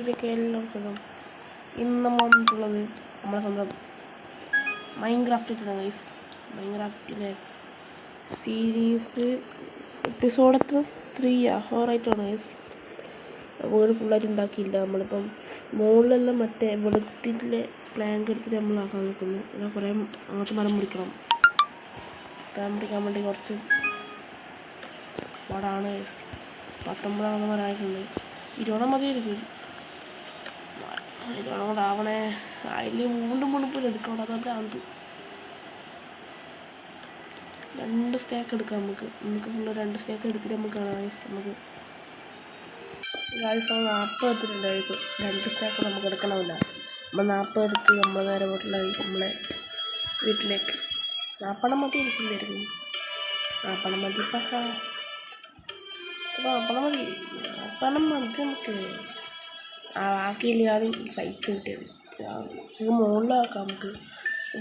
വ്ളോഗിലേക്ക് എല്ലാവർക്കും ഇന്ന് വന്നിട്ടുള്ളത് നമ്മളെ സ്വന്തം മൈൻക്രാഫ്റ്റിലാണ് ഗൈസ്. മൈൻക്രാഫ്റ്റിലെ സീരീസ് എപ്പിസോഡ് 3 ഹോറായിട്ടാണ് ഗൈസ്. വീട് ഫുള്ളായിട്ട് ഉണ്ടാക്കിയില്ല. നമ്മളിപ്പം മുകളിലെല്ലാം മറ്റേ വെളുത്തിൻ്റെ പ്ലാങ്ക് എടുത്തിട്ട് നമ്മൾ ആക്കാൻ നിൽക്കുന്നു. പിന്നെ കുറേ അങ്ങോട്ട് മരം പിടിക്കാൻ വേണ്ടി കുറച്ച് പാടാണ് ഗൈസ്. 19 മരമായിട്ടുണ്ട്. 20 മതിയായിരിക്കും. 20 കൂടെ ആവണേ. അതിൽ വീണ്ടും എടുക്കണം. അതാ ഭ്രാന്ത്. 2 സ്റ്റേക്ക് എടുക്കാം. നമുക്ക് ഫുള്ള് 2 സ്റ്റേക്ക് എടുത്തിട്ട് നമുക്ക് കാണാം ഗൈസ്. നമുക്ക് ഗൈസ് 40 എടുത്തിട്ടുണ്ട് ഗൈസ്. 2 സ്റ്റേക്ക് നമുക്ക് എടുക്കണമില്ല. നമ്മൾ 40 എടുത്ത് നമ്മൾ നേരെ നമ്മളെ വീട്ടിലേക്ക് 40 മതി ഇരിക്കുമ്പോഴായിരിക്കും. 40 മതി. 40 മതി നമുക്ക്. ആക്കിയില്ല ആദ്യം സഹിച്ച് കിട്ടിയത്. നമുക്ക് മുകളിലാക്കാം. നമുക്ക്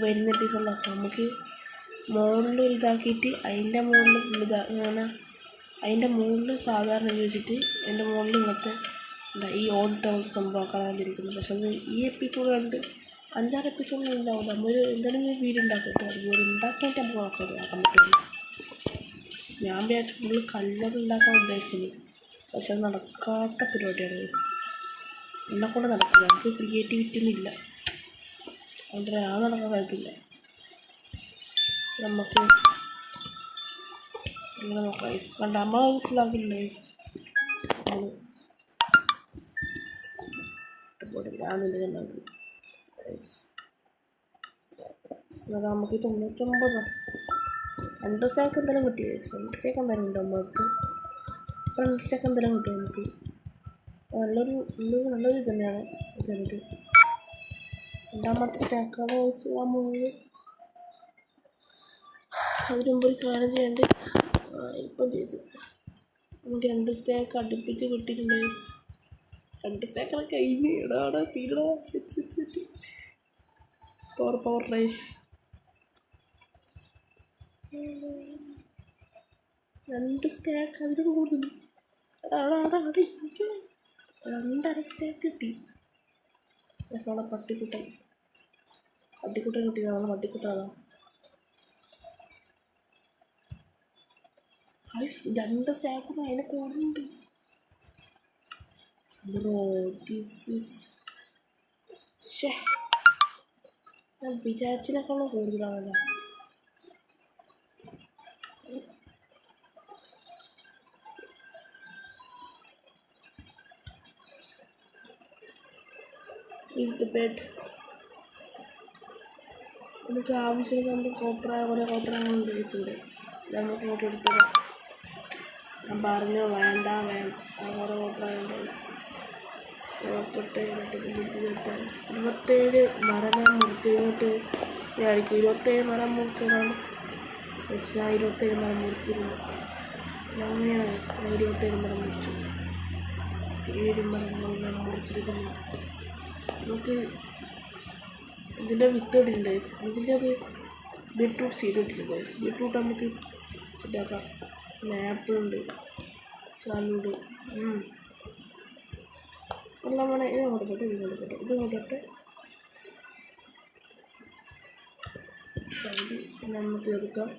വരുന്ന എപ്പിസോഡിലാക്കാം. നമുക്ക് മുകളിൽ ഇതാക്കിയിട്ട് അതിൻ്റെ മുകളിൽ ഇങ്ങനെ അതിൻ്റെ മുകളിൽ സാധാരണ ഉപയോഗിച്ചിട്ട് അതിൻ്റെ മുകളിൽ ഇങ്ങനത്തെ ഈ ഓടിട്ട സംഭവമാക്കാനായിരിക്കുന്നത്. പക്ഷെ അത് ഈ എപ്പിസോഡ് കണ്ട് 5-6 എപ്പിസോഡിൽ ഉണ്ടാവില്ല. നമ്മൾ എന്തെങ്കിലും വീഡിയോ ഉണ്ടാക്കട്ടെ. അതുപോലെ ഉണ്ടാക്കിയിട്ട് നമുക്ക് ആക്കാൻ പറ്റുള്ളൂ. ഞാൻ വിചാരിച്ചു ഫുള്ള് കല്ലറ് ഉണ്ടാക്കാൻ ഉദ്ദേശിച്ചത്. പക്ഷെ അത് നടക്കാത്ത പരിപാടിയാണ്. എന്നെക്കൊണ്ട് നടക്കില്ല. എനിക്ക് ക്രിയേറ്റിവിറ്റി ഒന്നും ഇല്ല. അതുകൊണ്ട് ഞാൻ നടക്കാൻ കഴിയത്തില്ല. നമുക്ക് ഇങ്ങനെ നോക്കാം ഗൈസ്. കണ്ട നമ്മൾ ഫുള്ളാക്കിയിട്ടുണ്ട് ഗൈസ്. ഉണ്ടാക്കി ഗൈസ്. നമുക്ക് 99 2 സ്റ്റേക്ക് എന്തെങ്കിലും കിട്ടി ഗൈസ്. 2 സ്റ്റേക്ക് എന്തായാലും ഉണ്ടോ നമുക്ക്. 2 സ്റ്റേക്ക് എന്തെങ്കിലും കിട്ടും നമുക്ക്. നല്ലൊരു തന്നെയാണ് ഇതെന്ത്. 2ാമത്തെ സ്റ്റേക്കാണ് ഗൈസ്. അതിന് മുമ്പ് ഒരു കാര്യം ചെയ്യേണ്ട. ഇപ്പം ചെയ്ത് നമുക്ക് 2 സ്റ്റേക്ക് അടുപ്പിച്ച് കിട്ടിയിട്ടുണ്ട് ഗൈസ്. 2 സ്റ്റേക്കാണ് കഴിഞ്ഞ്. ഇടാടെ തീരടാ. Set power rise. 2 സ്റ്റേക്ക് അതിന് കൂടുതൽ. 2.5 സ്റ്റേക്ക് കിട്ടി. നമ്മളെ പട്ടിക്കുട്ടൻ കിട്ടി. നമ്മളെ പട്ടിക്കുട്ടനാണ്. 2 സ്റ്റേക്കും അതിനെ കൂടുന്നുണ്ട്. ഞാൻ വിചാരിച്ചതിനേക്കാളും കൂടുതലാണല്ലോ. ഇത് ബെഡ് നമുക്ക് ആവശ്യമില്ല. കുറേ കോപ്പറങ്ങളുണ്ട് ഇവിടെ. നമുക്ക് ഫോട്ടോ എടുത്തത് ഞാൻ പറഞ്ഞു വേണ്ട കുറേ കോപ്പറയുണ്ട്. 27 മരം ഞാൻ മുറിച്ച് കഴിഞ്ഞിട്ട് ഞാനിരിക്കും. 27 മരം മുറിച്ചതാണ്. ഞാൻ 27 മരം മുറിച്ചിരുന്നു. അങ്ങനെയാണ് ഞാൻ 27 മരം മുറിച്ചു. 7 മരങ്ങൾ ഞാൻ മുറിച്ചിരിക്കുന്നു. നമുക്ക് ഇതിൻ്റെ വിത്ത് ഇട്ടിട്ടുണ്ട് ഗൈസ്. ഇതിൻ്റെ അത് ബീട്രൂട്ട് സീഡ് ഇട്ടിട്ടുണ്ട് ഗൈസ്. ബീട്രൂട്ട് നമുക്ക് സെറ്റാക്കാം. പിന്നെ ആപ്പിളുണ്ട്, ചാലുണ്ട്. എല്ലാം വേണേ. ഇത് കൊടുക്കട്ടെ. നമുക്ക് എടുക്കാം.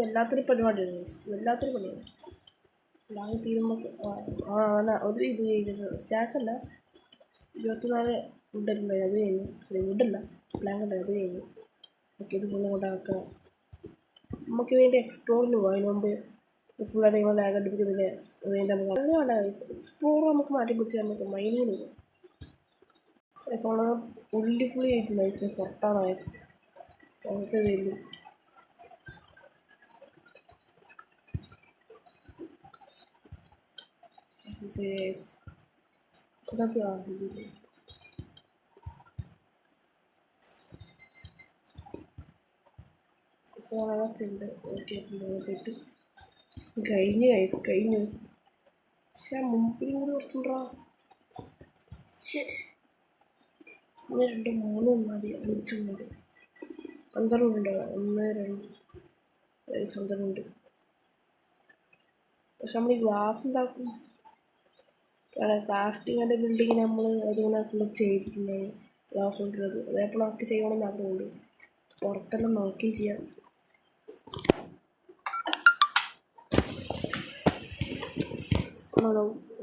വല്ലാത്തൊരു പരിപാടിയാണ്. ലാഗ് തീരുമ്പോൾ ഒരു ഇത് ചെയ്തിട്ട് സ്റ്റാക്കല്ല 24 വുഡുണ്ടായി. അത് കഴിഞ്ഞു. വുഡല്ല പ്ലാങ്ക് ഉണ്ടായി. അത് കഴിഞ്ഞു. ഓക്കെ, ഇത് ഫുള്ളും കൊണ്ടാക്കാം. നമുക്ക് ഇതിൻ്റെ എക്സ്പ്ലോറിന് പോകാം. അതിന് മുമ്പ് ഫുള്ളായിട്ട് നമ്മൾ ലാഗ് അടുപ്പിക്കുന്നില്ല. അതിൻ്റെ നമുക്ക് എക്സ്പ്ലോർ നമുക്ക് മാറ്റി പിടിച്ച് നമുക്ക് മൈനിങ്ങിന് പോകും. ഉള്ളി ഫുള്ളി ആയിട്ടുണ്ട് വയസ്സ്. പുറത്താണ് വയസ്സ്. പുറത്തെ വരുന്നു. അതിനകത്ത് ആകില്ല. സാധനങ്ങളൊക്കെ ഉണ്ട്. ഓക്കെ പോയിട്ട് കഴിഞ്ഞു കൈസ് കഴിഞ്ഞു. പക്ഷേ മുമ്പിൽ കൂടി കുറച്ചുണ്ടാ ശരി. ഒന്ന് 2 3 മതി. 5 മതി. 12 ഉണ്ട്. 1 2 12 പക്ഷെ നമ്മൾ ഈ ഗ്ലാസ് ഉണ്ടാക്കും. ക്രാഫ്റ്റിങ്ങിൻ്റെ ബിൽഡിങ് നമ്മൾ അതിങ്ങനെ ഫുള്ള് ചെയ്തിട്ടുണ്ടായി. ഗ്ലാസ് കൊണ്ടുവരുന്നത് അതേപോലെ നമുക്ക് ചെയ്യണമെന്ന് ആഗ്രഹമുണ്ട്. പുറത്തെല്ലാം നോക്കുകയും ചെയ്യാം.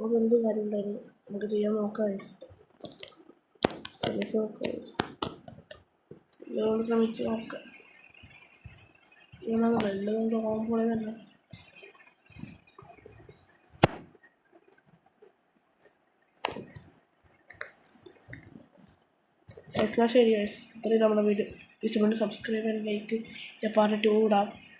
അതെന്ത് കാര്യം ഉണ്ടായിരുന്നു. നമുക്ക് ചെയ്യാൻ നോക്കാം. ശ്രമിച്ച് നോക്കാം. ഇങ്ങനെ വെള്ളം തോന്നുമ്പോൾ തന്നെ ശരി ഗൈസ്. ഇത്രയും നമ്മുടെ വീഡിയോ ഇഷ്ടപ്പെട്ട് സബ്സ്ക്രൈബ് ചെയ്യാൻ ലൈക്ക് പാർട്ട് 2 ഇടാം.